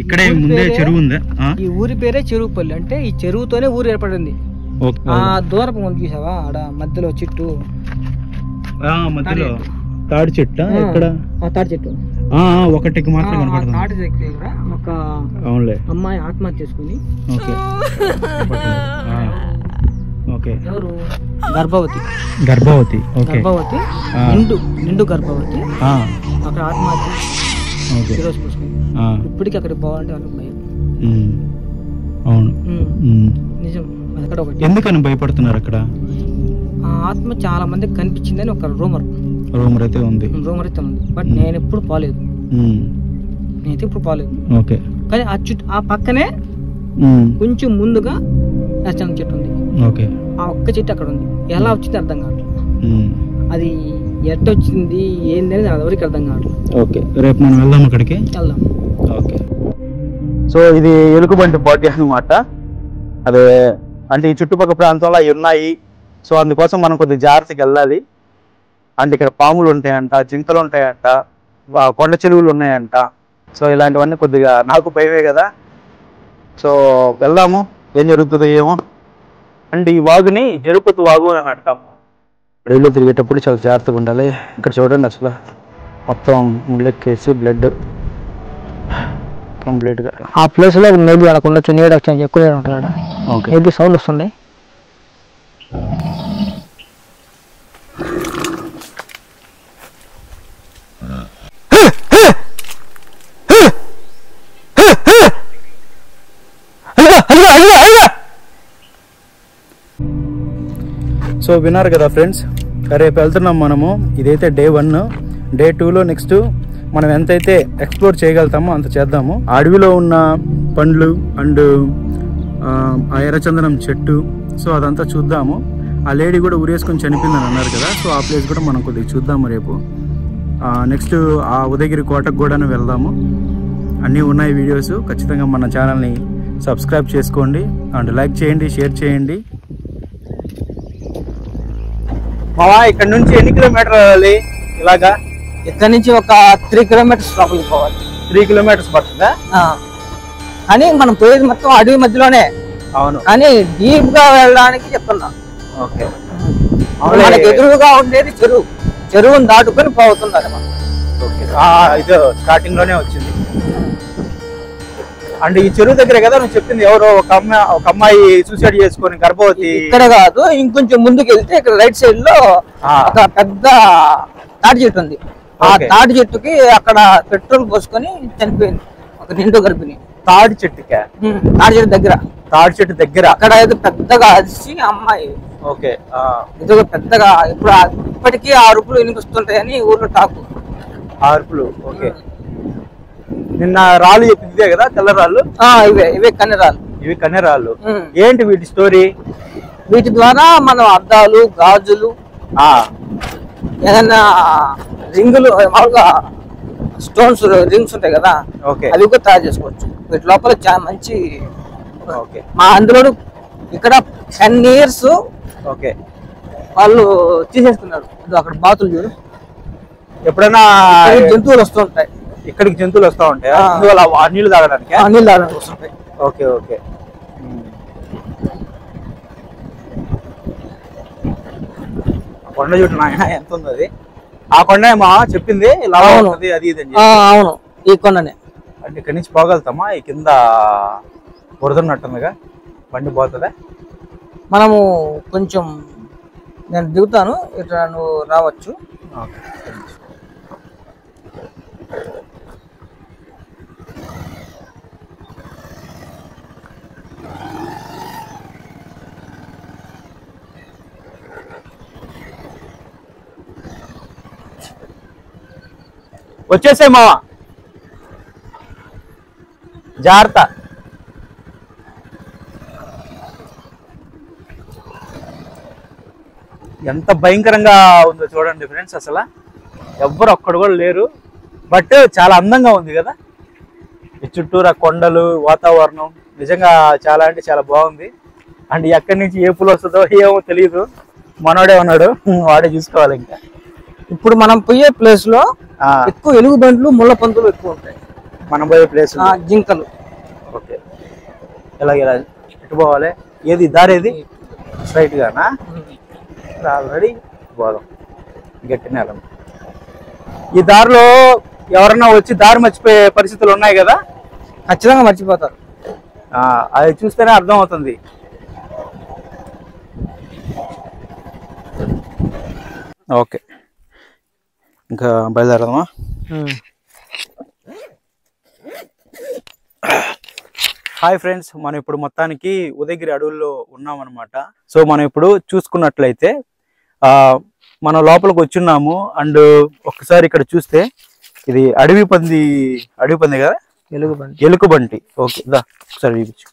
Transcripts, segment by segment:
ఇక్కడే ముందే చెరువు ఉందా? ఈ ఊరి పేరే చెరువుపల్లి. అంటే ఈ చెరువుతోనే ఊరు ఏర్పడింది. ఆ దూరపు ముందు చూసావా ఆడ మధ్యలో చెట్టు, మధ్యలో తాడి చెట్టు. ఇక్కడ తాడి చెట్టు ఒకటికి మాత్రం కనపడుతుంది. తాడి చెట్టు ఒక అమ్మాయి ఆత్మహత్య చేసుకుని, ఎవరు గర్భవతి నిండు గర్భవతి అక్కడ ఆత్మహత్య ఈరోజు పోసుకుని. ఇప్పటికి అక్కడికి పోవాలంటే వాళ్ళకి భయం. అవును, నిజం. అక్కడ ఒకటి ఎందుకని భయపడుతున్నారు? అక్కడ ఆ ఆత్మ చాలా మందికి కనిపించిందని ఒక రూమర్ అయితే ఉంది. బట్ నేను ఎప్పుడు పోలేదు. నేనైతే ఇప్పుడు పోలేదు. కానీ ఆ పక్కనే కొంచెం ముందుగా అచ్చం చెట్టు ఉంది. ఆ ఒక్క చెట్టు అక్కడ ఉంది. ఎలా వచ్చింది అర్థం కావట్లేదు. అది ఎట్ట వచ్చింది ఏంది అనేది ఎవరికి అర్థం కావట్లేదు. రేపు మనం వెళ్దాం, అక్కడికి వెళ్దాం. సో ఇది ఎలుగుబంటి బాడీ అన్నమాట. అదే అంటే ఈ చుట్టుపక్కల ప్రాంతంలో అవి ఉన్నాయి. సో అందుకోసం మనం కొద్దిగా జాగ్రత్తగా వెళ్ళాలి. అంటే ఇక్కడ పాములు ఉంటాయంట, జింకలు ఉంటాయంట, కొండ చెరువులు ఉన్నాయంట. సో ఇలాంటివన్నీ కొద్దిగా నాకు భయమే కదా. సో వెళ్దాము, ఏం జరుగుతుందో ఏమో. అంటే ఈ వాగుని జరుపతి వాగు అని అంటాం. రైల్లో తిరిగేటప్పుడు చాలా జాగ్రత్తగా ఉండాలి. ఇక్కడ చూడండి, అసలు మొత్తం ముళ్ళెక్కేసి బ్లడ్ కంప్లీట్గా. ఆ ప్లేస్ లో మేబీ అక్కడ ఉండొచ్చు. నీడ ఎక్కువ ఉంటాడు. మేబీ సౌండ్ వస్తుంది. సో విన్నారు కదా ఫ్రెండ్స్, రేపు వెళ్తున్నాం మనము. ఇదైతే డే 1. డే 2లో నెక్స్ట్ మనం ఎంతైతే ఎక్స్ప్లోర్ చేయగలుగుతామో అంత చేద్దాము. అడవిలో ఉన్న పండ్లు అండ్ ఆ ఎర్రచందనం చెట్టు, సో అదంతా చూద్దాము. ఆ లేడీ కూడా ఉరేసుకొని చనిపోయిందని అన్నారు కదా. సో ఆ ప్లేస్ కూడా మనం కొద్దిగా చూద్దాము రేపు. నెక్స్ట్ ఆ ఉదయగిరి కోటకు కూడా వెళ్దాము. అన్నీ ఉన్నాయి వీడియోస్. ఖచ్చితంగా మన ఛానల్ని సబ్స్క్రైబ్ చేసుకోండి అండ్ లైక్ చేయండి, షేర్ చేయండి. మావా ఇక్కడ నుంచి ఎన్ని కిలోమీటర్ వెళ్ళాలి? ఇలాగా ఇక్కడ నుంచి ఒక 3 కిలోమీటర్స్ లోపలికి పోవాలి. 3 కిలోమీటర్స్ పడుతుందా? కానీ మనం పోయేది మొత్తం అడవి మధ్యలోనే. అవును, కానీ డీప్ గా వెళ్ళడానికి చెప్తున్నా. మనకి ఎదురుగా ఉండేది చెరువుని దాటుకొని పోతున్నారు. ఇది స్టార్టింగ్ లోనే వచ్చింది. అంటే ఈ చెరువు దగ్గర కదా నువ్వు చెప్పింది, ఎవరో ఒక అమ్మాయి సూసైడ్ చేసుకొని గర్భవతి. ఇక్కడ కాదు, ఇంకొంచెం ముందుకు వెళ్తే ఇక్కడ రైట్ సైడ్ లో ఒక పెద్ద తాటి చెట్టు ఉంది. ఆ తాటి చెట్టుకి అక్కడ పెట్రోల్ పోసుకొని చనిపోయింది ఒక నిండు గర్భిణి. తాటి చెట్టుకే? తాటి చెట్టు దగ్గర. తాటి చెట్టు దగ్గర అక్కడ ఏదో పెద్దగా అరిచి అమ్మాయి. ఇది పెద్దగా ఇప్పటికీ ఆ అరుపులు వినిపిస్తుంటాయని ఊర్లో టాకు. ఆ అరుపులు. నిన్న రాళ్ళు చెప్పింది ఇదే కదా, తెల్ల రాళ్ళు? ఇవే కన్నెరాళ్ళు. ఇవి కన్నెరాళ్ళు. ఏంటి వీటి స్టోరీ? వీటి ద్వారా మనం అద్దాలు, గాజులు, ఏదైనా రింగులు, మామూలుగా స్టోన్స్ రింగ్స్ ఉంటాయి కదా, అవి కూడా తయారు చేసుకోవచ్చు. వీటి లోపల చాలా మంచి. మా అందులో ఇక్కడ 10 years వాళ్ళు తీసేసుకున్నారు. అక్కడ బాతులు చూడు, ఎప్పుడైనా జంతువులు వస్తుంటాయి ఇక్కడికి. జంతువులు వస్తూ ఉంటాయి అందువల్ల నీళ్లు తాగడానికి? నీళ్ళు తాగడానికి వస్తుంటాయి. కొండ చూడు నాయన, ఎంత ఉంది అది. ఆ కొండ ఏమో చెప్పింది అది ఇది. అవును, ఈ కొండనే. అంటే ఇక్కడి నుంచి పోగలుగుతామా? ఈ కింద బురదన్నట్టుందిగా, బండి పోతుందా? మనము కొంచెం నేను దిగుతాను, ఇట్లా నువ్వు రావచ్చు. వచ్చేసే మావా, జాగ్రత్త. ఎంత భయంకరంగా ఉందో చూడండి ఫ్రెండ్స్. అసలు ఎవ్వరు ఒక్కడ కూడా లేరు, బట్ చాలా అందంగా ఉంది కదా. ఈ చుట్టూరా కొండలు, వాతావరణం నిజంగా చాలా అంటే చాలా బాగుంది. అండ్ ఎక్కడి నుంచి ఏ పూలు వస్తుందో ఏమో తెలియదు. మనోడే ఉన్నాడు, వాడే చూసుకోవాలి. ఇంకా ఇప్పుడు మనం పోయే ప్లేస్ లో ఎక్కువ ఎలుగుబంట్లు, ముళ్ళ పందులు ఎక్కువ ఉంటాయి. మనం పోయే ప్లేస్ జింకలు. ఓకే, ఇలా ఎటు పోవాలి? ఏది దారి ఏది? స్ట్రైట్ గానా? ఆల్రెడీ పోదాం గట్టినే. ఈ దారిలో ఎవరన్నా వచ్చి దారి మర్చిపోయే పరిస్థితులు ఉన్నాయి కదా? ఖచ్చితంగా మర్చిపోతారు. అది చూస్తేనే అర్థం అవుతుంది. ఓకే, ఇంకా బయలుదేరదామా? హాయ్ ఫ్రెండ్స్, మనం ఇప్పుడు మొత్తానికి ఉదయగిరి అడవుల్లో ఉన్నామన్నమాట. సో మనం ఇప్పుడు చూసుకున్నట్లయితే మనం లోపలికి వచ్చున్నాము. అండ్ ఒక్కసారి ఇక్కడ చూస్తే ఇది అడవి పంది కదా, ఎలుకబంటి. ఓకే, ఒకసారి చూపించు.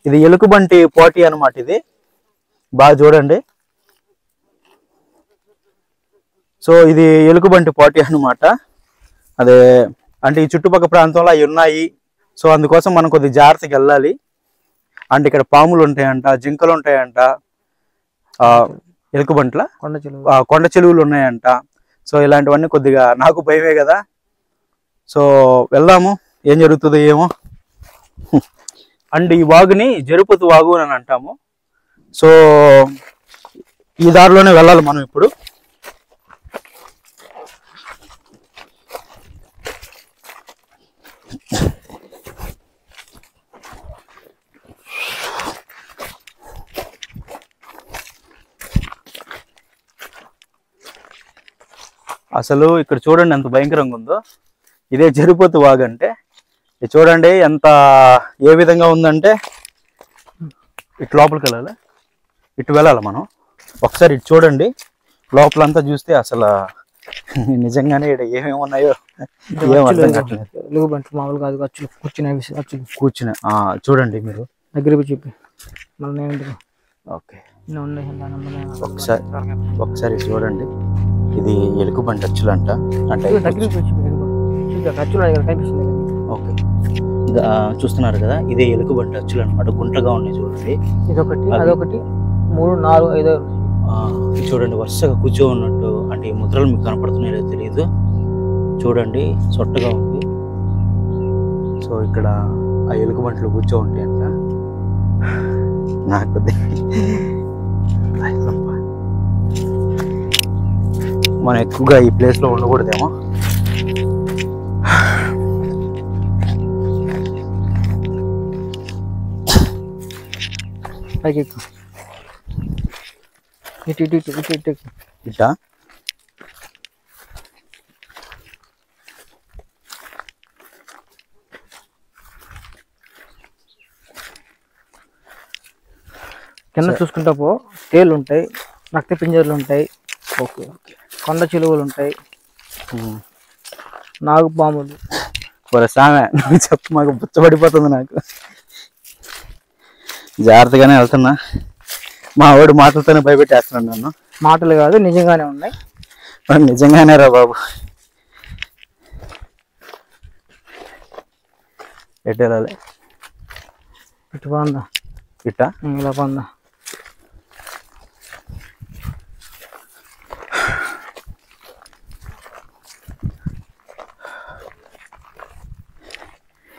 ఇది ఎలుకబంటి పోటీ అన్నమాట. ఇది బాగా చూడండి. సో ఇది ఎలుకబంటి పోటీ అన్నమాట. అదే అంటే ఈ చుట్టుపక్కల ప్రాంతంలో అవి ఉన్నాయి. సో అందుకోసం మనం కొద్దిగా జాగ్రత్తగా వెళ్ళాలి. అంటే ఇక్కడ పాములు ఉంటాయంట, జింకలు ఉంటాయంట, ఎలుకబంట్ల కొండ చెలువులు ఉన్నాయంట. సో ఇలాంటివన్నీ కొద్దిగా నాకు భయమే కదా. సో వెళ్దాము, ఏం జరుగుతుందో ఏమో. అండ్ ఈ వాగుని జరుపతి వాగు అని అంటాము. సో ఈ దారిలోనే వెళ్ళాలి మనం ఇప్పుడు. అసలు ఇక్కడ చూడండి ఎంత భయంకరంగా ఉందో. ఇదే జరుపతి వాగు అంటే. ఇది చూడండి ఎంత ఏ విధంగా ఉందంటే, ఇటు లోపలికి వెళ్ళాలి, ఇటు వెళ్ళాలి మనం. ఒకసారి ఇటు చూడండి, లోపలంతా చూస్తే అసలు నిజంగానే ఇక్కడ ఏమేమి ఉన్నాయో ఏం అర్థం కావట్లేదు. మామూలు కాదు, కూర్చుని చూడండి మీరు దగ్గర చెప్పి. ఓకే, ఒకసారి చూడండి. ఇది ఎలుకబంటి అచ్చులు అంట. అంటే ఓకే, చూస్తున్నారు కదా, ఇదే ఎలుకబంటి అచ్చులు అనమాట. గుంటగా ఉన్నాయి చూడండి. ఇదొకటి, అదొకటి, 3, 4, 5 చూడండి వరుసగా కూర్చో ఉన్నట్టు. అంటే ఈ ముద్రలు మీకు కనపడుతున్నాయో తెలియదు. చూడండి సొట్టగా ఉంది. సో ఇక్కడ ఆ ఎలుకబంట్లు కూర్చో ఉంటాయి అంట. నాకు మనం ఎక్కువగా ఈ ప్లేస్ లో ఉండకూడదేమో. ఇటా కింద చూసుకుంటా పో. తేలు ఉంటాయి, రక్త పింజర్లు ఉంటాయి, ఓకే ఓకే, కొండ చిలువలు ఉంటాయి, నాగుపాములు. సామె చెప్పు, మాకు బుచ్చబడిపోతుంది నాకు. జాగ్రత్తగానే వెళ్తున్నా. మా వాడు మాటలతోనే భయపెట్టేస్తున్నాడు నన్ను. మాటలు కాదు, నిజంగానే ఉన్నాయి. నిజంగానే రా బాబు. ఎటు వెళ్ళాలి? ఇటు బాగుందా? ఇట్టా ఇలా బాగుందా?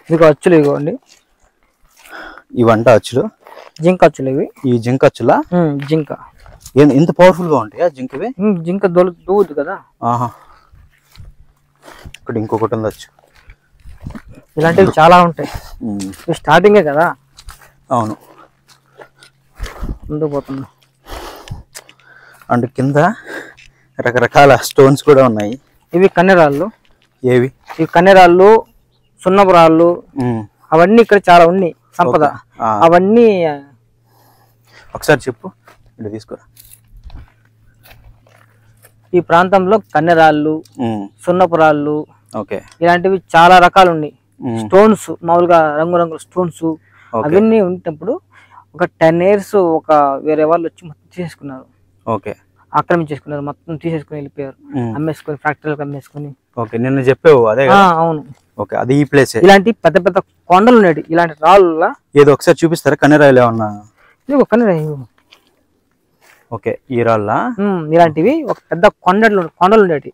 ఇదిగో అచ్చులు, ఇవ్వండి. ఇవంట అచ్చులు, జింక అచ్చులు ఇవి. ఈ జింక అచ్చులా? జింక ఇంత పవర్ఫుల్ గా ఉంటాయా జింకవి? జింక దూవుద్దు కదా. ఇక్కడ ఇంకొకటి ఉండొచ్చు. ఇలాంటివి చాలా ఉంటాయి. స్టార్టింగే కదా. అవును, ముందుకు పోతున్నా. అంటే కింద రకరకాల స్టోన్స్ కూడా ఉన్నాయి. ఇవి కన్నెరాళ్ళు. ఏవి? ఇవి కన్నెరాళ్ళు, సున్నపు రాళ్ళు, అవన్నీ ఇక్కడ చాలా ఉన్నాయి. సంపద అవన్నీ. ఒకసారి చెప్పు, ఇటు తీసుకురా. ఈ ప్రాంతంలో కన్నెరాళ్ళు, సున్నపు రాళ్ళు, ఓకే, ఇలాంటివి చాలా రకాలు ఉన్నాయి. స్టోన్స్, మామూలుగా రంగురంగుల స్టోన్స్ అవన్నీ ఉన్నప్పుడు ఒక 10 years ఒక వేరే వాళ్ళు వచ్చి మొత్తం తీసేసుకున్నారు. ఓకే, ఆక్రమించేసుకున్నారు, మొత్తం తీసేసుకుని వెళ్ళిపోయారు. అమ్మేసుకొని ఫ్యాక్టరీలకు అమ్మేసుకొని. ఓకే, నిన్న చెప్పావు అదే. అవును, ఓకే, అది ఈ ప్లేస్. ఇలాంటి పెద్ద పెద్ద కొండలు ఉన్నాయి. ఇలాంటి రాళ్ళ ఏదో ఒకసారి చూపిస్తారా? కన్నెరాయలు ఏమన్నా? ఇది కన్నెరాయి. ఓకే, ఈ రాళ్ళ ఇలాంటివి ఒక పెద్ద కొండలు ఉండేవి.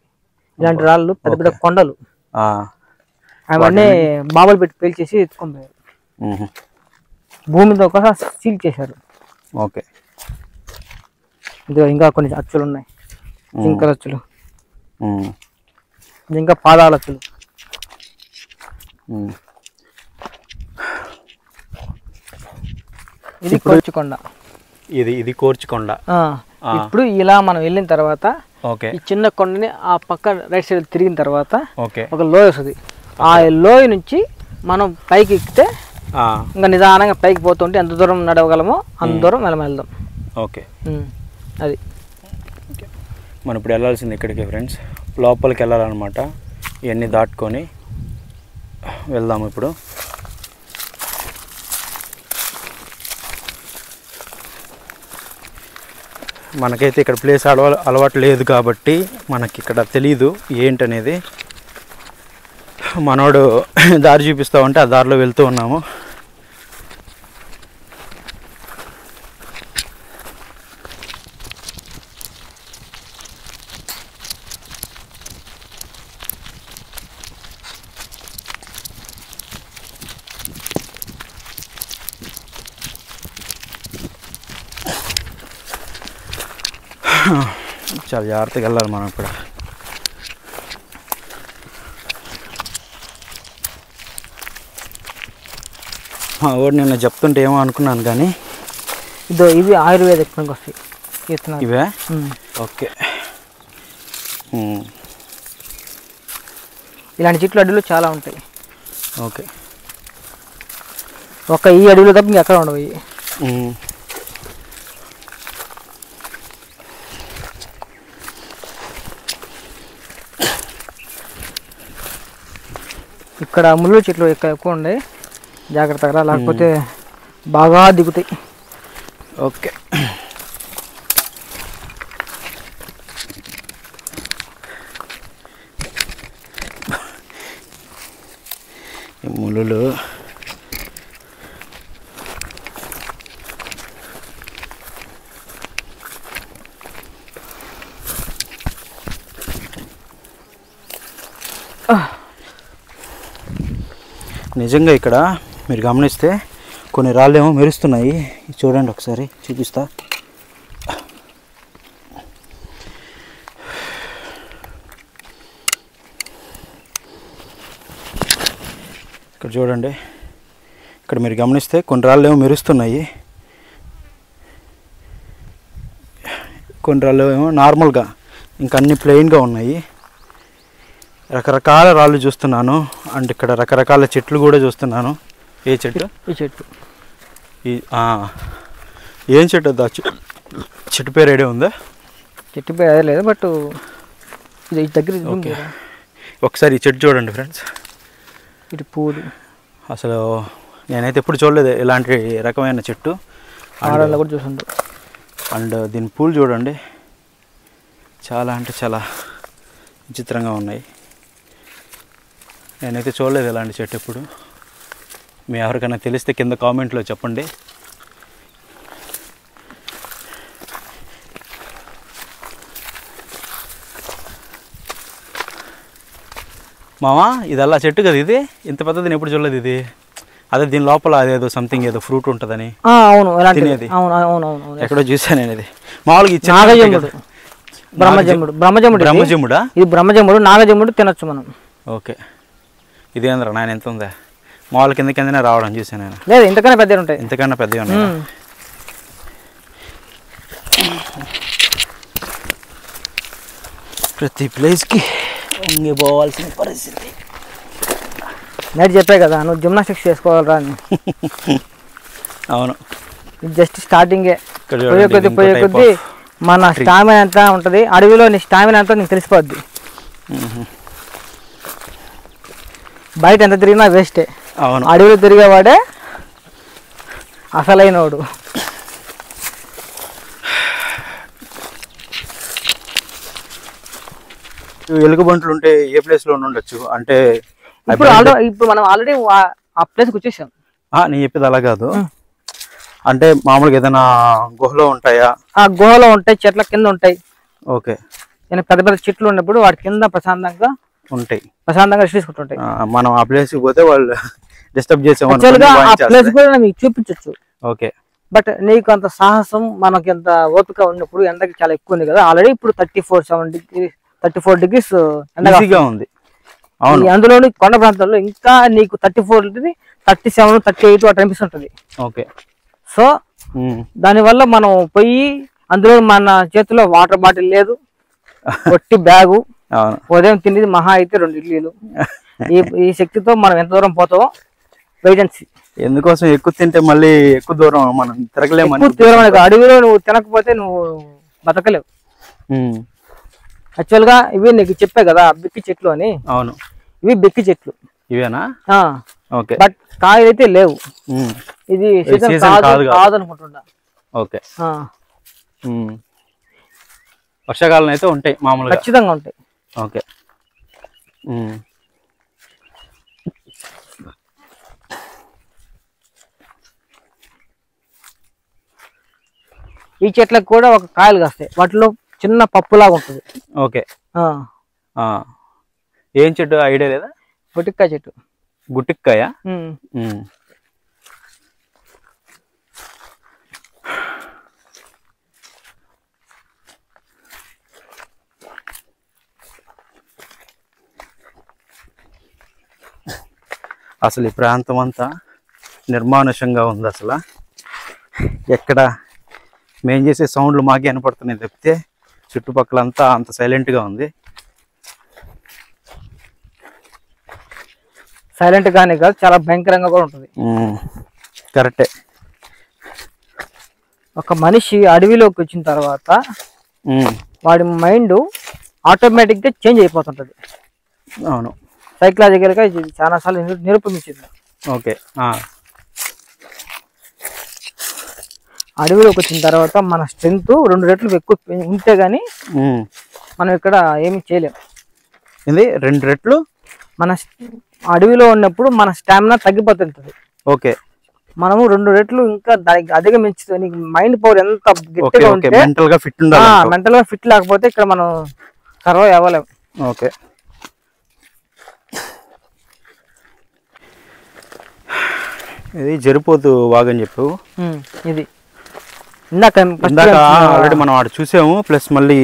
ఇలాంటి రాళ్ళు పెద్ద పెద్ద కొండలు. అవన్నీ బాబులు పెట్టి పేల్చేసి ఎత్తుకొని పోయారు. భూమితో కూడా సీల్ చేశారు. ఓకే. ఇదిగో ఇంకా కొన్ని అచ్చులు ఉన్నాయి, జింకల అచ్చులు, ఇంకా పాదాల అచ్చులు. ఇది కోర్చుకొండ. ఇది కోర్చుకొండ. ఇప్పుడు ఇలా మనం వెళ్ళిన తర్వాత ఓకే, ఈ చిన్న కొండని ఆ పక్క రైట్ సైడ్ తిరిగిన తర్వాత ఓకే, ఒక లోయ వస్తుంది. ఆ లోయ నుంచి మనం పైకి ఎక్కితే ఇంకా నిదానంగా పైకి పోతుంటే ఎంత దూరం నడవగలమో అంత దూరం వెళ్దాం. ఓకే, అది మనం ఇప్పుడు వెళ్ళాల్సింది ఇక్కడికి ఫ్రెండ్స్, లోపలికి వెళ్ళాలన్నమాట. ఇవన్నీ దాటుకొని వెళ్దాము ఇప్పుడు. మనకైతే ఇక్కడ ప్లేస్ అలవాటు లేదు కాబట్టి మనకి ఇక్కడ తెలీదు ఏంటనేది. మనోడు దారి చూపిస్తూ ఉంటే ఆ దారిలో వెళ్తూ ఉన్నాము. చాలా జాగ్రత్తగా వెళ్ళాలి మనం ఇప్పుడు. మా వాడు నిన్న చెప్తుంటే ఏమో అనుకున్నాను కానీ ఇవి ఆయుర్వేదిక్ పనికి వస్తాయి ఇవే. ఓకే, ఇలాంటి చెట్లు అడవులు చాలా ఉంటాయి. ఓకే, ఈ అడవిలో తప్ప ఇంకెక్కడ ఉండవు. ఇక్కడ ముళ్ళు చెట్లు ఎక్కువ ఉన్నాయి, జాగ్రత్తగా, లేకపోతే బాగా దిగుతాయి. ఓకే, ముళ్ళు నిజంగా ఇక్కడ మీరు గమనిస్తే కొన్ని రాళ్ళు ఏమో మెరుస్తున్నాయి. చూడండి ఒకసారి చూపిస్తా. ఇక్కడ చూడండి, ఇక్కడ మీరు గమనిస్తే కొన్ని రాళ్ళు ఏమో మెరుస్తున్నాయి, కొన్ని రాళ్ళు ఏమో నార్మల్గా ఇంకా అన్ని ప్లెయిన్గా ఉన్నాయి. రకరకాల రాళ్ళు చూస్తున్నాను. అండ్ ఇక్కడ రకరకాల చెట్లు కూడా చూస్తున్నాను. ఏ చెట్టు? ఈ చెట్టు ఏం చెట్టు అది? చెట్టు పేరు ఐడియా ఉందా? చెట్టు పేరు అదే లేదు, బట్ ఇది దగ్గర. ఓకే, ఒకసారి ఈ చెట్టు చూడండి ఫ్రెండ్స్. ఇటు పూలు అసలు నేనైతే ఎప్పుడు చూడలేదు ఇలాంటి రకమైన చెట్టు. ఆడల్లో కూడా చూస్తుంటాం. అండ్ దీని పూలు చూడండి, చాలా అంటే చాలా విచిత్రంగా ఉన్నాయి. నేనైతే చూడలేదు ఇలాంటి చెట్టు ఎప్పుడు. మీ ఎవరికైనా తెలిస్తే కింద కామెంట్లో చెప్పండి. మామా ఇది అలా చెట్టు కదా, ఇది ఇంత పెద్దది నేను ఎప్పుడు చూడలేదు. ఇది అదే దీని లోపల అదేదో సంథింగ్ ఏదో ఫ్రూట్ ఉంటుందని. అవును, తినేది ఎక్కడో చూసాను నేను. ఇది మామూలుగా బ్రహ్మజముడా? ఇది బ్రహ్మజముడు, నాగజముడు తినొచ్చు మనం. ఓకే, ఇదేంద్ర నాయన ఎంత ఉందా? మామూలు కిందనే రావడం చూసాను నేను. లేదు, ఇంతకన్నా పెద్దవి ఉంటాయి. ఇంతకన్నా పెద్దవి ఉన్నాయి. ప్రతి ప్లేస్కి పోవాల్సిన పరిస్థితి. నైట్ చెప్పే కదా నువ్వు జిమ్నాస్టిక్స్ చేసుకోవాలరా అని. అవును, జస్ట్ స్టార్టింగే. పోయే కొద్దీ మన స్టామినా ఎంత ఉంటుంది, అడవిలో నీ స్టామినా అంతా నీకు తెలిసిపోద్ది. బయట ఎంత తిరిగినా వేస్టే. అవును, అడవిలో తిరిగేవాడే అసలైనవాడు. ఎలుగుబంట్లు ఉంటే ఏ ప్లేస్లో ఉండొచ్చు అంటే ఇప్పుడు మనం ఆల్రెడీ ఆ ప్లేస్కి వచ్చేసాం. నేను చెప్పేది అలా కాదు, అంటే మామూలుగా ఏదైనా గుహలో ఉంటాయా? ఆ గుహలో ఉంటాయి, చెట్ల కింద ఉంటాయి. ఓకే, పెద్ద పెద్ద చెట్లు ఉన్నప్పుడు వాటి కింద ప్రశాంతంగా ఉంటాయి, ప్రశాంతంగా రెస్ట్ తీసుకుంటుంటాయి. మనం ఆ ప్లేస్ కి పోతే వాళ్ళు డిస్టర్బ్ చేసాం ఆ ప్లేస్ కూడా మీకు చూపించవచ్చు. ఓకే, బట్ నీకు అంత సాహసం, మనకి అంత ఓపిక ఉన్నప్పుడు ఎండకి చాలా ఎక్కువ ఉంది కదా. ఆల్రెడీ ఇప్పుడు 34 degrees ఎండగా ఉంది. అవును, అందులోని కొండ ప్రాంతాల్లో ఇంకా నీకు 34, 37, 38 అట్లా అనిపిస్తుంటది. ఓకే. సో దానివల్ల మనం పోయి అందులో మన చేతిలో వాటర్ బాటిల్ లేదు, పొట్టి బ్యాగు, ఉదయం తినేది మహా అయితే 2 ఇడ్లీలు. ఈ శక్తితో మనం ఎంత దూరం పోతామో వెయిట్ అండ్ సీ. ఎందుకోసం ఎక్కువ తింటే మళ్ళీ ఎక్కువ దూరం మనం తిరగలేము. అడవిలో నువ్వు తినకపోతే నువ్వు బతకలేవు. యాక్చువల్ గా ఇవి నీకు చెప్పే కదా బిక్కి చెట్లు అని. అవును, ఇవి బిక్కి చెట్లు. ఇవేనా? ఓకే. బట్ కాయలు అయితే లేవు. ఇది సీజన్ కాదు అనుకుంటున్నా. ఓకే. వర్షాకాలం అయితే ఉంటాయి మామూలుగా, ఖచ్చితంగా ఉంటాయి. ఓకే. ఈ చెట్లకు కూడా ఒక కాయలు కాస్తాయి, వాటిలో చిన్న పప్పులాగా ఉంటుంది. ఓకే. ఏం చెట్టు ఐడియా లేదా? గుటిక్కాయ చెట్టు. గుటిక్కాయ? అసలు ఈ ప్రాంతం అంతా నిర్మానుషంగా ఉంది. అసలు ఎక్కడ మేము చేసే సౌండ్లు మాకే వినపడుతున్నాయి తప్పితే చుట్టుపక్కలంతా అంత సైలెంట్గా ఉంది. సైలెంట్ గానే కాదు, చాలా భయంకరంగా కూడా ఉంటుంది. కరెక్టే. ఒక మనిషి అడవిలోకి వచ్చిన తర్వాత వాడి మైండ్ ఆటోమేటిక్గా చేంజ్ అయిపోతుంటుంది. అవును, సైకలాజికల్గా ఇది చాలా సార్లు నిరూపించింది. ఓకే. అడవిలోకి వచ్చిన తర్వాత మన స్ట్రెంగ్త్ 2 రెట్లు ఎక్కువ ఉంటే గానీ మనం ఇక్కడ ఏమి చేయలేము. ఇది 2 రెట్లు మన అడవిలో ఉన్నప్పుడు మన స్టామినా తగ్గిపోతుంటది. ఓకే. మనము 2 రెట్లు ఇంకా దానికి అధిగమించి నీకు మైండ్ పవర్ ఎంత గట్టిగా ఉంటే మెంటల్ గా ఫిట్ ఉండాలి. మెంటల్ గా ఫిట్ లేకపోతే ఇక్కడ మనం సర్వైవ్ అవ్వలేము. ఓకే. ఇది జరిపోతు వాగని చెప్పు. ఇది ఇందాక ఆల్రెడీ మనం ఆడ చూసాము. ప్లస్ మళ్ళీ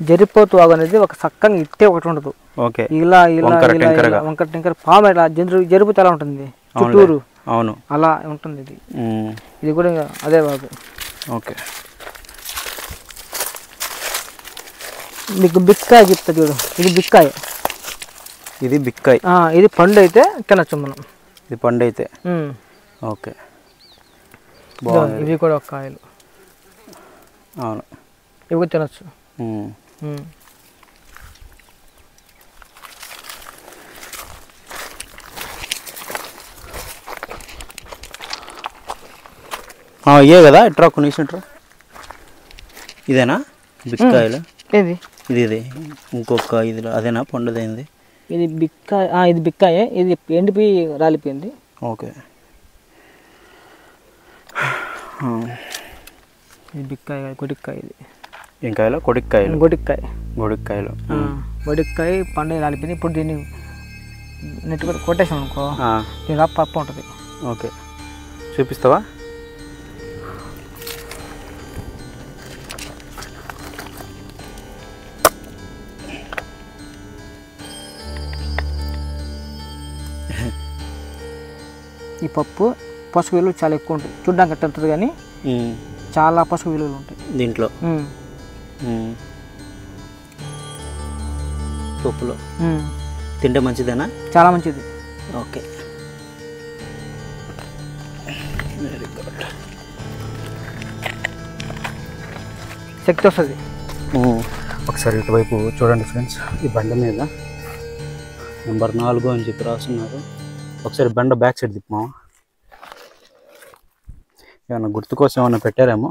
జరిపోతు వాగు అనేది ఒక చక్కగా ఇట్టే ఒకటి ఉండదు. ఓకే. ఇలా వంకర టింకర పాము ఇలా జరుపుతూ ఎలా ఉంటుంది చుట్టూరు. అవును, అలా ఉంటుంది. ఇది కూడా అదే వాగు. ఓకే. మీకు బిక్కాయ చెప్తా చూడు. ఇది బిక్కాయ. ఇది బిక్కాయ. ఇది పండు అయితే తినచ్చు మనం. ఇది పండు అయితే ఓకే. ఇవి కూడా ఒక కాయలు. అవును, ఇవి కూడా తినచ్చు. ఇయే కదా ఇట్రా కొనేసినట్రా. ఇదేనా బిక్కాయలు? ఏది ఇది ఇంకొక ఇది అదేనా పండుదైంది? ఇది బిక్కాయ. ఇది బిక్కాయే. ఇది ఎండిపోయి రాలిపోయింది. ఓకే. ఇది బిక్కాయ, కొడిక్కాయ. ఇది ఏం కాయలు? కొడిక్కాయలు. గొడిక్కాయలు. గొడిక్కాయ పండుగ రాలిపోయింది. ఇప్పుడు దీన్ని నెట్ కొట్టేసాం అనుకో, దీని పప్పు ఉంటుంది. ఓకే, చూపిస్తావా? ఈ పప్పు పసుపు విలువలు చాలా ఎక్కువ ఉంటాయి. చూడ్డానికి అట్ట ఉంటుంది కానీ చాలా పసుపు విలువలు ఉంటాయి దీంట్లో. పప్పులో తింటే మంచిదేనా? చాలా మంచిది. Okay, very good. శక్తి వస్తుంది. ఒకసారి ఇటువైపు చూడండి ఫ్రెండ్స్. ఈ బండ మీద నెంబర్ 4 అని చెప్పి రాస్తున్నారు. ఒకసారి బండ బ్యాక్ సైడ్ తిప్పామా, ఏమన్నా గుర్తు కోసం ఏమన్నా పెట్టారేమో.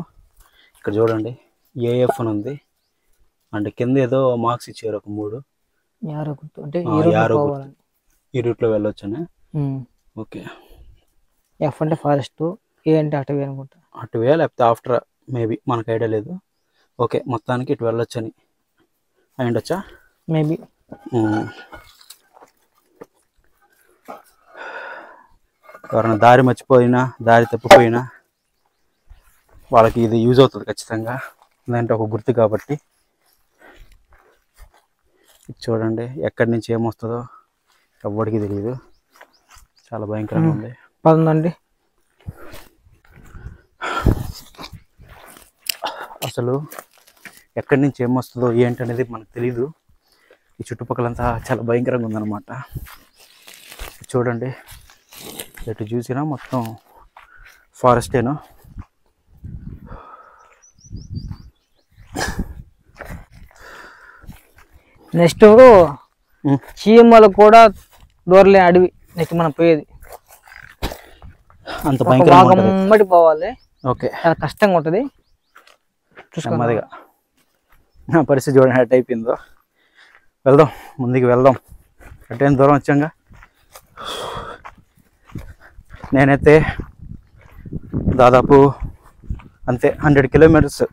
ఇక్కడ చూడండి ఏఎఫ్ అని ఉంది. అంటే కింద ఏదో మార్క్స్ ఇచ్చారు ఒక 3. అంటే ఈ రూట్లో వెళ్ళొచ్చని. ఓకే. ఎఫ్ అంటే ఫారెస్ట్, ఏ అంటే అటవీ అనుకుంటా. అటవీ లేకపోతే ఆఫ్టర్ మేబీ, మనకు ఐడియా లేదు. ఓకే, మొత్తానికి ఇటు వెళ్ళొచ్చని అయ్యుండొచ్చా మేబీ. ఎవరైనా దారి మర్చిపోయినా దారి తప్పిపోయినా వాళ్ళకి ఇది యూజ్ అవుతుంది ఖచ్చితంగా, ఎందుకంటే ఒక గుర్తు కాబట్టి. చూడండి ఎక్కడి నుంచి ఏమొస్తుందో ఎవ్వడికి తెలియదు, చాలా భయంకరంగా ఉంది. పదండి. అసలు ఎక్కడి నుంచి ఏమొస్తుందో ఏంటి అనేది మనకు తెలీదు. ఈ చుట్టుపక్కలంతా చాలా భయంకరంగా ఉందన్నమాట. చూడండి ఎటు చూసినా మొత్తం ఫారెస్టేను. నెక్స్ట్ చీమలు కూడా దూరలే అడవి. నెక్స్ట్ మనం పోయేది అంత భయంకరంగా వెంబడి పోవాలి. ఓకే, చాలా కష్టంగా ఉంటుంది. నెమ్మదిగా. నా పరిస్థితి చూడండి ఎట్ అయిపోయిందో. వెళ్దాం, ముందుకు వెళ్దాం. అటేం దూరం వచ్చాంగా. నేనైతే దాదాపు అంతే 100 కిలోమీటర్స్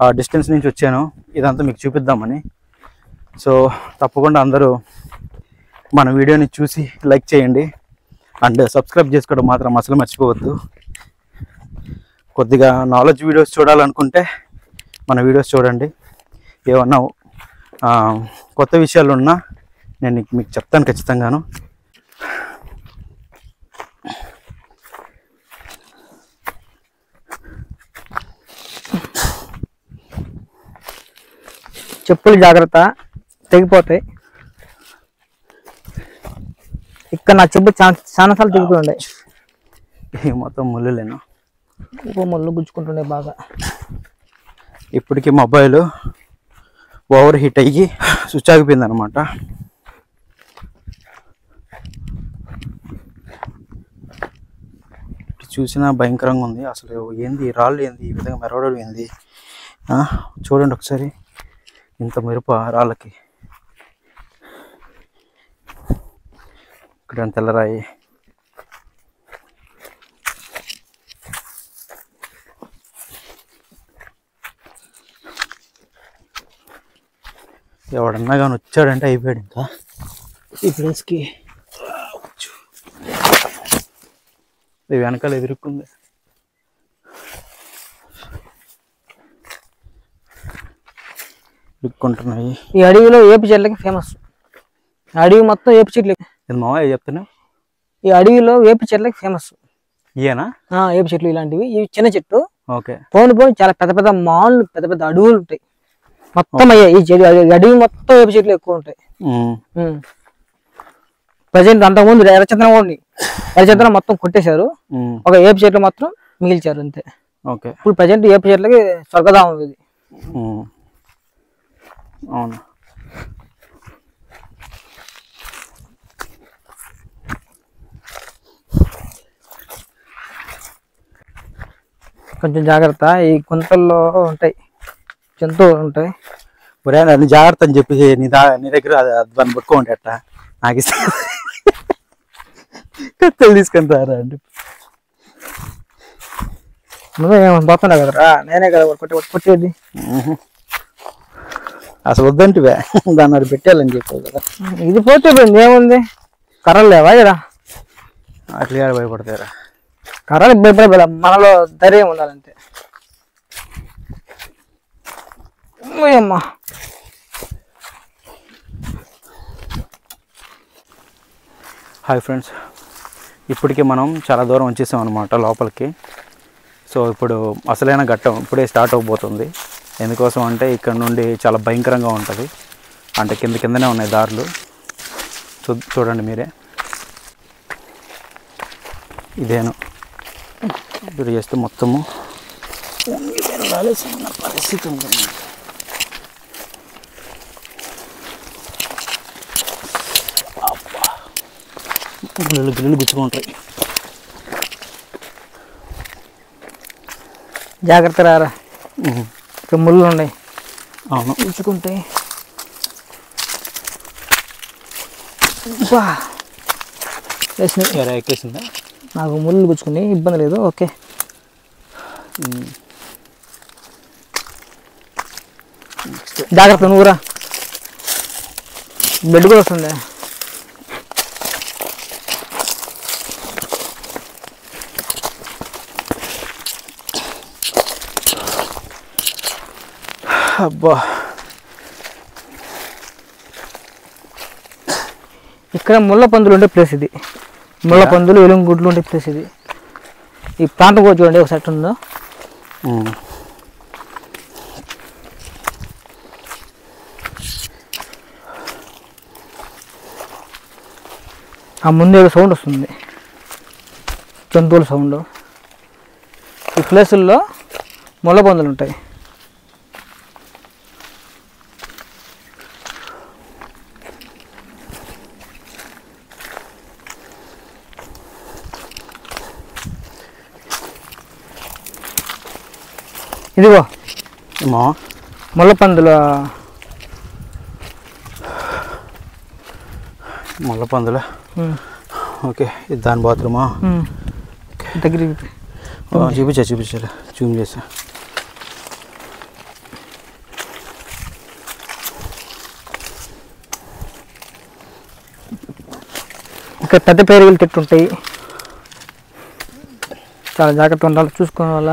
ఆ డిస్టెన్స్ నుంచి వచ్చాను, ఇదంతా మీకు చూపిద్దామని. సో తప్పకుండా అందరూ మన వీడియోని చూసి లైక్ చేయండి అండ్ సబ్స్క్రైబ్ చేసుకోవడం మాత్రం అసలు మర్చిపోవద్దు. కొద్దిగా నాలెడ్జ్ వీడియోస్ చూడాలనుకుంటే మన వీడియోస్ చూడండి. ఏమన్నా కొత్త విషయాలు ఉన్నా నేను మీకు చెప్తాను ఖచ్చితంగాను. చెప్పులు జాగ్రత్త, తెగిపోతాయి. ఇక్కడ నా చెప్పు చాలా సార్లు తెగిపోయి మొత్తం ముళ్ళులేను, ముళ్ళు గుచ్చుకుంటుండే బాగా. ఇప్పటికీ మొబైల్ ఓవర్ హీట్ అయ్యి స్విచ్ ఆగిపోయింది అనమాట. చూసినా భయంకరంగా ఉంది. అసలు ఏంది రాళ్ళు, ఏంది ఈ విధంగా మెరవడం ఏంది? చూడండి ఒకసారి, ఇంత మెరుపు రాళ్ళకి. ఇక్కడ తెల్లరాయి. ఎవడన్నా కానీ వచ్చాడంటే అయిపోయాడు ఇంకా ఈ ప్లేస్కి. ఇది వెనకాల ఎదురుకుంది. ఇరుక్కుంటున్నాయి. ఈ అడవిలో ఏపి చెట్లకి ఫేమస్. అడవి మొత్తం ఏపి చెట్లు. మామయ్య చెప్తున్నా, ఈ అడవిలో వేపి చెట్లకి ఫేమస్. ఇయేనా ఏపి చెట్లు ఇలాంటివి. ఇవి చిన్న చెట్టు. ఓకే. పోను పోను చాలా పెద్ద పెద్ద మాన్లు, పెద్ద పెద్ద అడవులు ఉంటాయి. మొత్తం అయ్యాయి ఈ చెట్టు. అడవి మొత్తం వేపి చెట్లు ఎక్కువ ఉంటాయి. ప్రజెంట్ అంతకుముందు ఎర్రచందనం కూడా ఉంది. ఎర్రచందనం మొత్తం కొట్టేశారు, ఒక ఏపి చెట్లు మాత్రం మిగిల్చారు అంతే. ఓకే. ఇప్పుడు ప్రజెంట్ ఏపి చెట్లకి స్వర్గధామం ఇది. అవును. కొంచెం జాగ్రత్త, ఈ గుంతల్లో ఉంటాయి జంతువులు ఉంటాయి. ఒరే నన్ను జాగ్రత్త అని చెప్పి నీ దగ్గర దాన్ని పట్టుకోండి. అట్ట నాకు ఇస్తే కత్తెలు తీసుకొని రారా అండి. నువ్వేమో పోతున్నా కదరా, నేనే కదా కొట్టేది. అసలు వద్దంటివే, దాన్ని అది పెట్టాలని చెప్పావు కదా. ఇది పోతే ఏముంది, కర్రలు లేవా ఇక్కడ? అట్లా భయపడతారా? కర్రలు భయపడే, మనలో ధైర్యం ఉండాలంతే. అమ్మా, హాయ్ ఫ్రెండ్స్, ఇప్పటికే మనం చాలా దూరం వచ్చేసాం అనమాట లోపలికి. సో ఇప్పుడు అసలైన ఘట్టం ఇప్పుడే స్టార్ట్ అవబోతుంది. ఎందుకోసం అంటే ఇక్కడ నుండి చాలా భయంకరంగా ఉంటుంది. అంటే కిందనే ఉన్నాయి దారులు. చూడండి మీరే, ఇదేను ఇప్పుడు చేస్తే మొత్తము వెళ్ళాల్సిన పరిస్థితి ఉంటుంది. గిల్లు గుచ్చుకుంటాయి. జాగ్రత్త రారా, ఇక్కడ ముళ్ళు ఉన్నాయి. అవును, గుచ్చుకుంటాయి. ఎక్కేసిందా? నాకు ముళ్ళు గుచ్చుకుని ఇబ్బంది లేదు. ఓకే, జాగ్రత్త నువ్వురా, బెడ్ కూడా వస్తుంది. అబ్బా, ఇక్కడ ముళ్ళ పందులు ఉండే ప్లేస్ ఇది. ముళ్ళ పందులు, ఎలుగుగుడ్లు ఉండే ప్లేస్ ఇది. ఈ ప్రాంతం కూడా చూడండి ఒక సెట్ ఉందో. ఆ ముందు ఏదో సౌండ్ వస్తుంది, జంతువుల సౌండ్. ఈ ప్లేసుల్లో ముళ్ళ పందులు ఉంటాయి. ఇదిగో ముళ్ళ పందుల ఓకే. ఇది దాని బాత్రూమా? దగ్గర చూపించాలి, జూమ్ చేసా. ఇక్కడ పెద్ద పేరుగులు చెట్టు ఉంటాయి, చాలా జాగ్రత్తగా ఉండాలి, చూసుకోవడం వల్ల.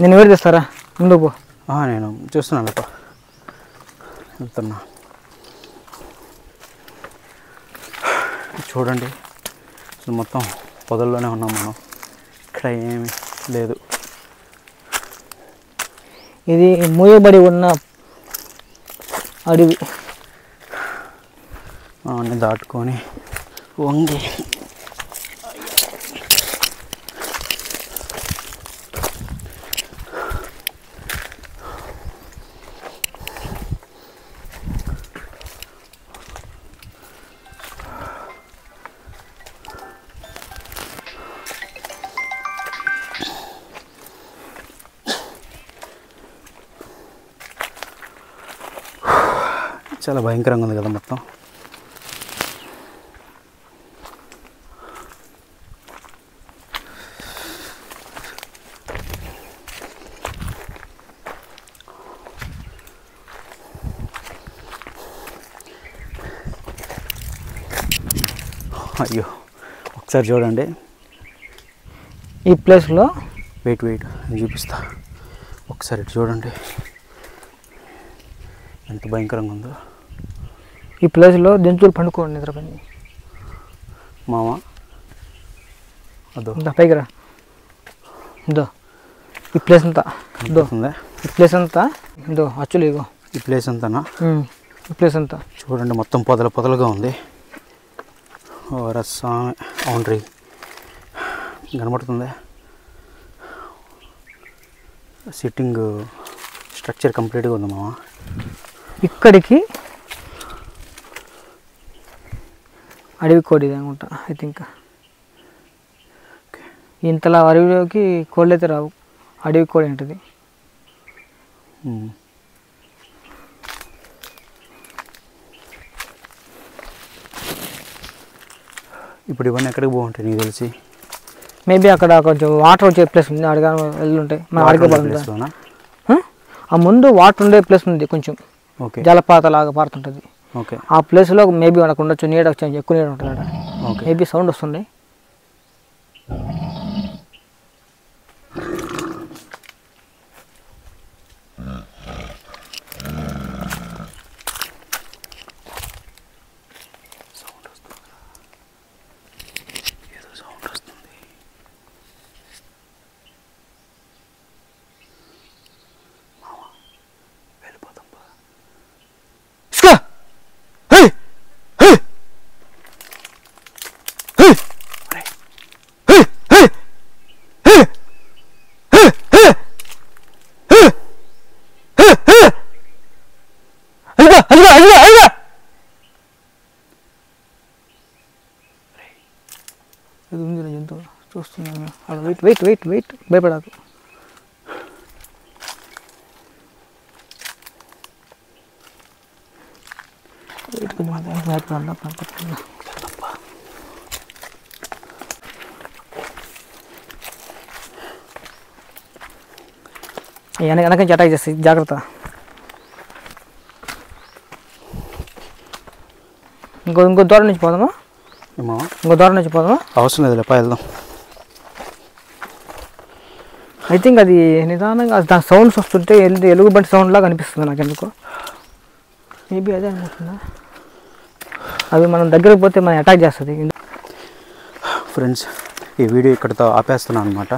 నేను వేడి తెస్తారా? ముందు పో. నేను చూస్తున్నాను, వెళ్తున్నా. చూడండి, అసలు మొత్తం పొదల్లోనే ఉన్నాం మనం. ఇక్కడ ఏమీ లేదు. ఇది మూయబడి ఉన్న అడవి. అన్నీ దాటుకొని వంగి చాలా భయంకరంగా ఉంది కదా మొత్తం. అయ్యో, ఒకసారి చూడండి ఈ ప్లేస్లో. వెయిట్ చూపిస్తా. ఒకసారి ఇటు చూడండి, ఎంత భయంకరంగా ఉందో. ఈ ప్లేస్లో జంతువులు పండుకోండి, నిద్రపని. మామ అదో పైకి రా. ఇదో ఈ ప్లేస్ అంతా, ఈ ప్లేస్ అంతా ఇదో అచ్చులు. ఇగో ఈ ప్లేస్ అంతానా? ఈ ప్లేస్ అంతా చూడండి, మొత్తం పొదలుగా ఉంది. రస్సామె అవునరీ కనబడుతుంది. సిట్టింగ్ స్ట్రక్చర్ కంప్లీట్గా ఉంది మామ. ఇక్కడికి అడవి కోడి అనుకుంటా, ఐ థింక్. ఇంతలా అడవిలోకి కోళ్ళు అయితే రావు, అడవి కోడి ఉంటుంది. ఇప్పుడు ఇవన్నీ ఎక్కడికి బాగుంటాయి నీకు తెలిసి? మేబీ అక్కడ కొంచెం వాటర్ వచ్చే ప్లేస్ ఉంది, అడగా వెళ్ళుంటాయి. మనం అడిగే బాగుంటుంది. ఆ ముందు వాటర్ ఉండే ప్లేస్ ఉంది, కొంచెం జలపాత లాగా పారుతుంటుంది. ఆ ప్లేస్లో మేబీ మనకు ఉండొచ్చు, నీడ ఎక్కువ నీడ ఉంటుంది అక్కడ. మేబీ సౌండ్ వస్తుంది. ఇది ఉంది జంతువు, చూస్తున్నాను. వెయిట్ భయపడాకు. వెయిట్ కొంచెం వెనక నుంచి అటాక్ చేస్తాయి, జాగ్రత్త. ఇంకో దూరం నుంచి పోదామా? ఇంకో దూరం నుంచి పోదామా? అవసరం లేదు, వెళ్దాం. ఐ థింక్ అది నిదానంగా దాని సౌండ్స్ వస్తుంటే ఎలుగుబంటి సౌండ్ లాగా అనిపిస్తుంది నాకు ఎందుకో. మేబీ అదే అనుకుంటున్నా. అవి మనం దగ్గరకు పోతే మనం అటాక్ చేస్తుంది. ఫ్రెండ్స్, ఈ వీడియో ఇక్కడితో ఆపేస్తున్నాను అనమాట.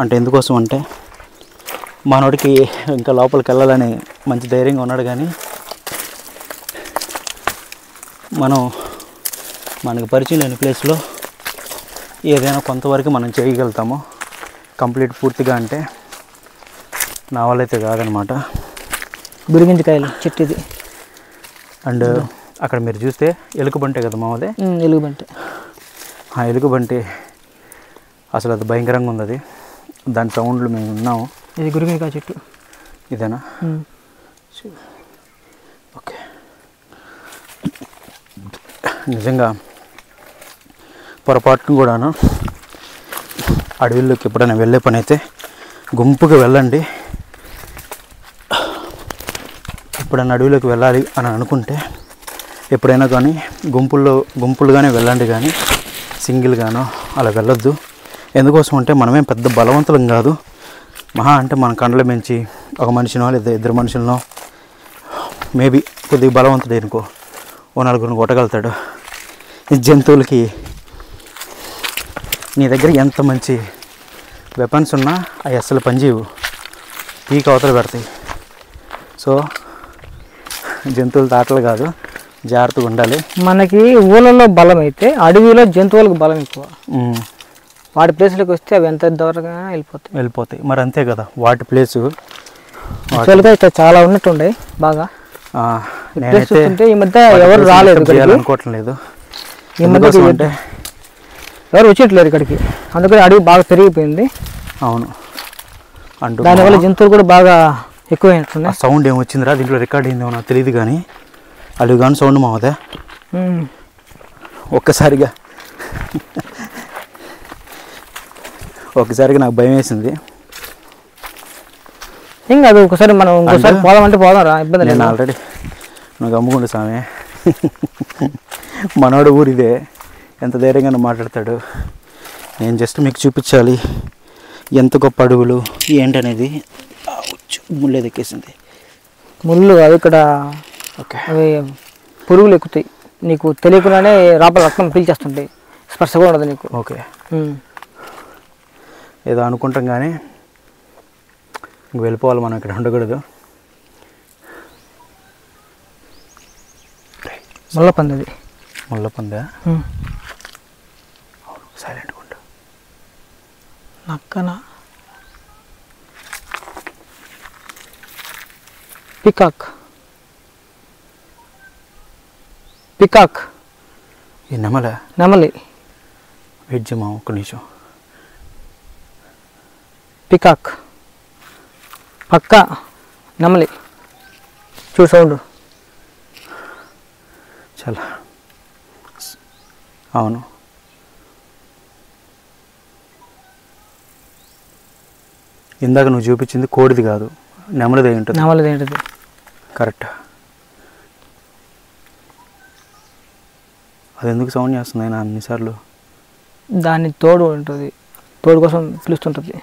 అంటే ఎందుకోసం అంటే మనోడికి ఇంకా లోపలికి వెళ్ళాలని మంచి ధైర్యంగా ఉన్నాడు, కానీ మనకు పరిచయం లేని ప్లేస్లో ఏదైనా కొంతవరకు మనం చేయగలుగుతాము. కంప్లీట్ పూర్తిగా అంటే నా వల్ల అయితే కాదనమాట. బురిగింజకాయలు చెట్టు ఇది. అండ్ అక్కడ మీరు చూస్తే ఎలుకబంటే కదా మామూలే, ఎలుగుబంటి. ఆ ఎలుకబంటి అసలు అది భయంకరంగా ఉంది. అది దాని సౌండ్లు మేము ఉన్నాము. ఇది గురిగింజకాయ చెట్టు. ఇదేనా? ఓకే. నిజంగా పొరపాటును కూడాను అడవిలోకి ఎప్పుడైనా వెళ్ళే పని అయితే గుంపుగా వెళ్ళండి. ఎప్పుడైనా అడవిలోకి వెళ్ళాలి అని అనుకుంటే ఎప్పుడైనా కానీ గుంపులుగానే వెళ్ళండి, కానీ సింగిల్గానో అలా వెళ్ళొద్దు. ఎందుకోసం అంటే మనమేం పెద్ద బలవంతులం కాదు. మహా అంటే మన కండల మించి ఒక మనిషినో లేదా ఇద్దరు మనుషులనో, మేబీ కొద్దిగా బలవంతుడు అనుకో ఓ నలుగురిని కొట్టగలుగుతాడు. ఈ జంతువులకి నీ దగ్గర ఎంత మంచి వెపన్స్ ఉన్నా అవి అస్సలు పనిచేయవు, పీక అవతల పెడతాయి. సో జంతువుల తాటలు కాదు, జాగ్రత్తగా ఉండాలి. మనకి ఊళ్ళలో బలం అయితే అడవిలో జంతువులకు బలం ఎక్కువ. వాటి ప్లేస్లోకి వస్తే అవి ఎంత దూరంగా వెళ్ళిపోతాయి. మరి అంతే కదా, వాటి ప్లేసు ఇక్కడ చాలా ఉన్నట్టుండే బాగా. నేనైతే ఈ మధ్య ఎవరు రాలేదు అనుకోవట్లేదు. ఈ మధ్య అంటే ఎవరు వచ్చేట్లేరు ఇక్కడికి, అందుకని అడవి బాగా పెరిగిపోయింది. అవును, అంటూ దానివల్ల జంతువులు కూడా బాగా ఎక్కువైనట్టున్నాయి. సౌండ్ ఏమొచ్చిందిరా దీంట్లో రికార్డ్ అయిందేమో నాకు తెలియదు, కానీ అడుగు కానీ సౌండ్ మావదే ఒక్కసారిగా నాకు భయం వేసింది. ఇంకా అది ఒకసారి మనం ఇంకోసారి పోదామంటే పోదాం రా, ఇబ్బంది లేదు. నేను ఆల్రెడీ నాకు అమ్ముకుంటు సామే, మనోడు ఊరిదే, ఎంత ధైర్యంగా మాట్లాడతాడు. నేను జస్ట్ మీకు చూపించాలి ఎంత గొప్ప అడవులు ఏంటనేది. ముళ్ళు ఎక్కేసింది. ముళ్ళు అవి ఇక్కడ ఓకే, అవి పురుగులు ఎక్కుతాయి, నీకు తెలియకుండానే రాపల రక్తం పీల్చేస్తుంటాయి, స్పర్శ కూడా ఉండదు నీకు. ఓకే, ఏదో అనుకుంటాం కానీ ఇంక వెళ్ళిపోవాలి, మనం ఇక్కడ ఉండకూడదు. ముళ్ళపంది అది. ముళ్ళపందా? సైలెంట్గా ఉండు. నక్కన పికాక్ ఈ నెమలి వెయిట్ చేయమా ఒక్క నిమిషం. పికాక్ పక్క నెమలి చూడు సౌండ్. చాలా అవును, ఇందాక నువ్వు చూపించింది కోడిది కాదు, నెమలిది ఉంటుంది. నెమలిది ఏంటిది? కరెక్ట్. అది ఎందుకు సౌండ్ చేస్తుంది ఆయన అన్నిసార్లు? దాని తోడు ఉంటుంది, తోడు కోసం పిలుస్తుంటుంది.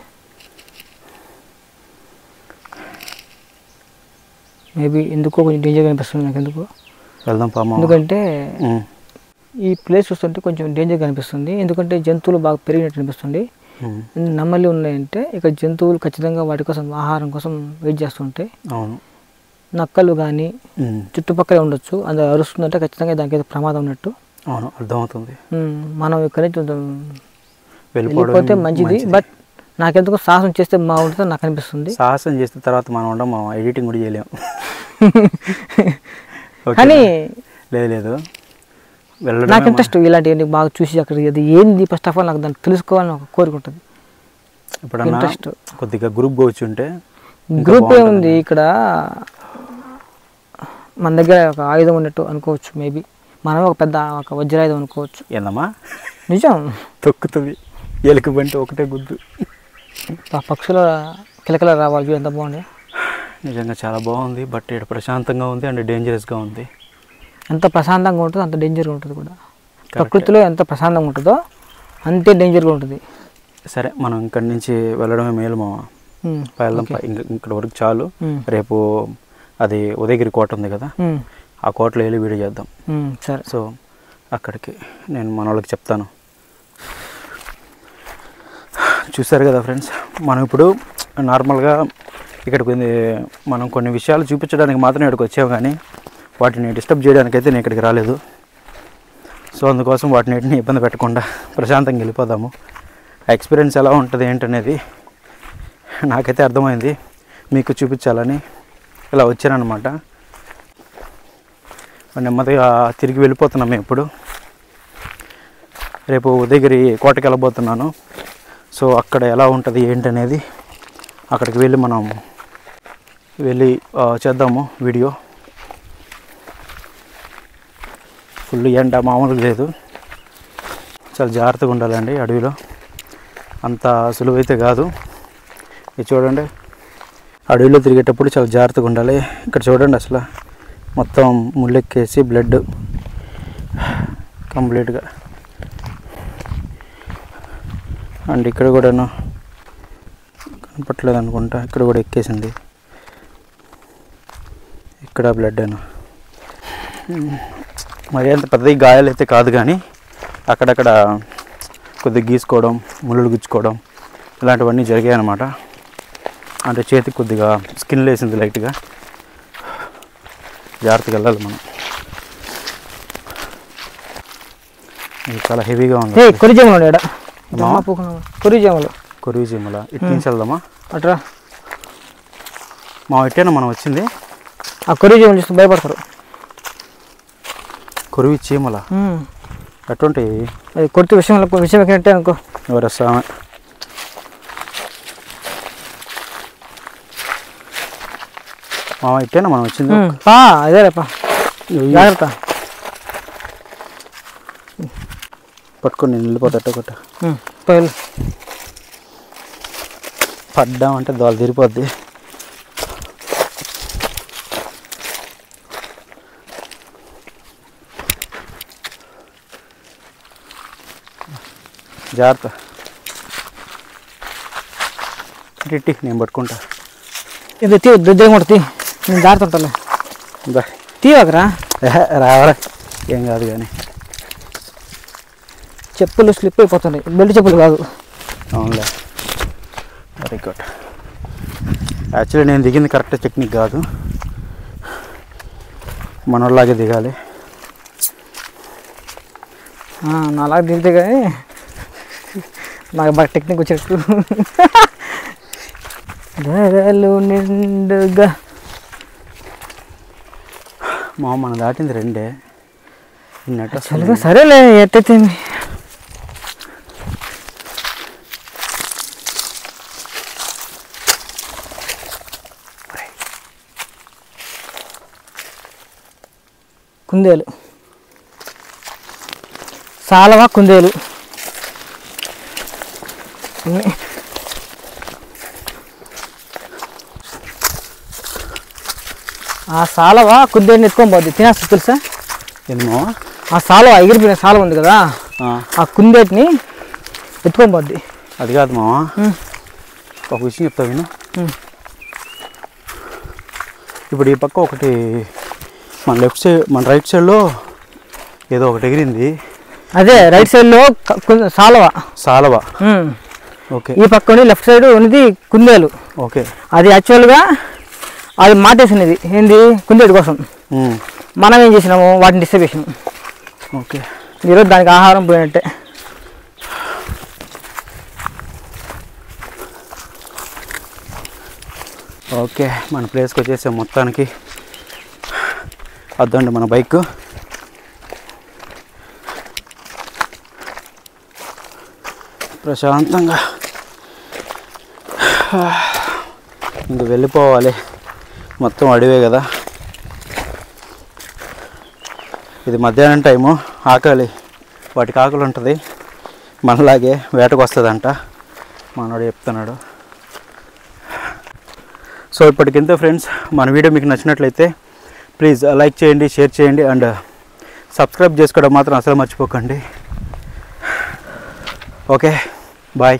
మేబీ ఎందుకో కొంచెం డేంజర్గా అనిపిస్తుంది నాకు. ఎందుకు వెళ్దాం పామ. ఎందుకంటే ఈ ప్లేస్ చూస్తుంటే కొంచెం డేంజర్గా అనిపిస్తుంది, ఎందుకంటే జంతువులు బాగా పెరిగినట్టు అనిపిస్తుంది. నెమలి ఉన్నాయంటే ఇక్కడ జంతువులు ఖచ్చితంగా వాటి కోసం ఆహారం కోసం వెయిట్ చేస్తుంటాయి. అవును, నక్కలు కానీ చుట్టుపక్కలే ఉండొచ్చు, అది అరుస్తుందంటే ఖచ్చితంగా దానికి ఏదో ప్రమాదం ఉన్నట్టు. అవును, అర్థమవుతుంది. మనం ఇక్కడి నుంచి వెళ్ళిపోతే మంచిది. బట్ నాకెందుకు సాహసం చేస్తే బాగుంటుందో నాకు అనిపిస్తుంది. సాహసం చేస్తే తర్వాత మనం ఉండం, ఎడిటింగ్ కూడా చేయలేము. కానీ లేదు నాకు ఇంట్రెస్ట్ ఇలాంటివన్నీ బాగా చూసి అక్కడ అది ఏంది ఫస్ట్ ఆఫ్ ఆల్ నాకు దాన్ని తెలుసుకోవాలని ఒక కోరిక ఉంటుంది. ఇంట్రెస్ట్ కొద్దిగా గ్రూప్ వచ్చి ఉంటే. గ్రూప్ ఏముంది ఇక్కడ, మన దగ్గర ఒక ఆయుధం ఉన్నట్టు అనుకోవచ్చు. మేబీ మనమే ఒక వజ్రాయుధం అనుకోవచ్చు. ఏందమ్మా నిజం, తొక్కుతుంది ఎలుకబంటి ఒకటే గుద్దు. పక్షుల కిలకిల రావాలి ఎంత బాగుంది. నిజంగా చాలా బాగుంది. బట్ ఇక్కడ ప్రశాంతంగా ఉంది అండ్ డేంజరస్గా ఉంది. ఎంత ప్రశాంతంగా ఉంటుందో అంత డేంజర్గా ఉంటుంది కూడా. ప్రకృతిలో ఎంత ప్రశాంతంగా ఉంటుందో అంతే డేంజర్గా ఉంటుంది. సరే మనం ఇక్కడి నుంచి వెళ్ళడమే మేలు మామ. వెళ్దాం, ఇక్కడ వరకు చాలు. రేపు అది ఉదయగిరి కోట ఉంది కదా, ఆ కోటలో వెళ్ళి వీడియో చేద్దాం. సరే. సో అక్కడికి నేను మన వాళ్ళకి చెప్తాను. చూసారు కదా ఫ్రెండ్స్, మనం ఇప్పుడు నార్మల్గా ఇక్కడికి మనం కొన్ని విషయాలు చూపించడానికి మాత్రం ఇక్కడికి వచ్చాము, కానీ వాటిని డిస్టర్బ్ చేయడానికైతే నేను ఇక్కడికి రాలేదు. సో అందుకోసం వాటిని ఇబ్బంది పెట్టకుండా ప్రశాంతంగా వెళ్ళిపోదాము. ఆ ఎక్స్పీరియన్స్ ఎలా ఉంటుంది ఏంటనేది నాకైతే అర్థమైంది, మీకు చూపించాలని ఇలా వచ్చానమాట. నెమ్మదిగా తిరిగి వెళ్ళిపోతున్నాం. మేము ఇప్పుడు రేపు ఉదయగిరి కోటకి వెళ్ళబోతున్నాను. సో అక్కడ ఎలా ఉంటుంది ఏంటనేది అక్కడికి వెళ్ళి మనం చేద్దాము వీడియో. ఫుల్ ఎండ మామూలుగా లేదు, చాలా జాగ్రత్తగా ఉండాలండి అడవిలో. అంత సులువైతే కాదు. ఇది చూడండి, అడవిలో తిరిగేటప్పుడు చాలా జాగ్రత్తగా ఉండాలి. ఇక్కడ చూడండి, అసలు మొత్తం ముళ్ళెక్కేసి బ్లడ్ కంప్లీట్గా. అండ్ ఇక్కడ కూడాను కనపట్లేదు అనుకుంటా, ఇక్కడ కూడా ఎక్కేసింది. ఇక్కడ బ్లడ్ అయినా మరి అంత పెద్ద గాయాలు అయితే కాదు, కానీ అక్కడక్కడ కొద్దిగా గీసుకోవడం, ముళ్ళు గుచ్చుకోవడం ఇలాంటివన్నీ జరిగాయి అన్నమాట. అంటే చేతికి కొద్దిగా స్కిన్ లేసింది లైట్గా. జాగ్రత్తగా వెళ్ళాలి మనం. ఇది చాలా హెవీగా ఉంది. కొరివి చీమల ఇటు నుంచి వెళ్దామా? అట్రా మా ఇట్టేనా మనం వచ్చింది? ఆ కొరివి చీమలు చూస్తే భయపడతారు. కొరివి చీమల అటువంటి అది కొడితే విషయం ఎక్కినట్టే అనుకో. ఎవరస్తా మా ఇట్టేనా మనం వచ్చింది? అదే రేపా, జాగ్రత్త. పట్టుకొని నేను వెళ్ళిపోతా. కొట్ట పడ్డామంటే దోలు తిరిగిపోద్ది. జాగ్రత్త. ఇట్టి నేను పట్టుకుంటా. ఇది దగ్గర ఉంటుంది, నేను జాగ్రత్త ఉంటాను. తీవకరా రావరా, ఏం కాదు. కానీ చెప్పులు స్లిప్ అయిపోతున్నాయి, బెల్ట్ చెప్పులు కాదు. అవునులే, వెరీ గుడ్. యాక్చువల్లీ నేను దిగింది కరెక్ట్ టెక్నిక్ కాదు, మనోళ్ళలాగే దిగాలి. నాలాగా దిగితే కానీ నాకు బాగా టెక్నిక్ వచ్చేటట్టు. ధరలు నిండుగా మనం దాటింది 2 సరేలే ఎట్టయితే. కుందేలు, సాలవ కుందేలు. ఆ సాలవ కుందేలుని ఎత్తుకొని పోద్ది, తినేస్తా తెలుసా? ఏమో ఆ సాలవ ఎగిరిపోయిన సాలవ ఉంది కదా, ఆ కుందేటిని ఎత్తుకొని పోద్ది. అది కాదు మావా, ఒక విషయం చెప్తా విను. ఇప్పుడు ఈ పక్క ఒకటి మన లెఫ్ట్ సైడ్, మన రైట్ సైడ్లో ఏదో ఒకటి ఎగిరింది. అదే రైట్ సైడ్లో సాలవ. ఓకే. ఈ పక్క లెఫ్ట్ సైడ్ ఉన్నది కుందేలు. ఓకే. అది యాక్చువల్గా అది మాటేసినది ఏంది కుందేటి కోసం. మనం ఏం చేసినాము, వాటిని డిస్టర్బ్ చేసినాము. ఓకే. ఈరోజు దానికి ఆహారం పోయినట్టే. ఓకే, మన ప్లేస్కి వచ్చేసాం మొత్తానికి. అద్దండి మన బైక్. ప్రశాంతంగా ఇంక వెళ్ళిపోవాలి. మొత్తం అడివే కదా. ఇది మధ్యాహ్నం టైము, ఆకలి, వాటికి ఆకలి ఉంటుంది, మనలాగే వేటకు వస్తుందంట మనోడు చెప్తున్నాడు. సో ఇప్పటికింత ఫ్రెండ్స్, మన వీడియో మీకు నచ్చినట్లయితే ప్లీజ్ లైక్ చేయండి, షేర్ చేయండి అండ్ సబ్స్క్రైబ్ చేసుకోవడం మాత్రం అసలు మర్చిపోకండి. Okay, bye.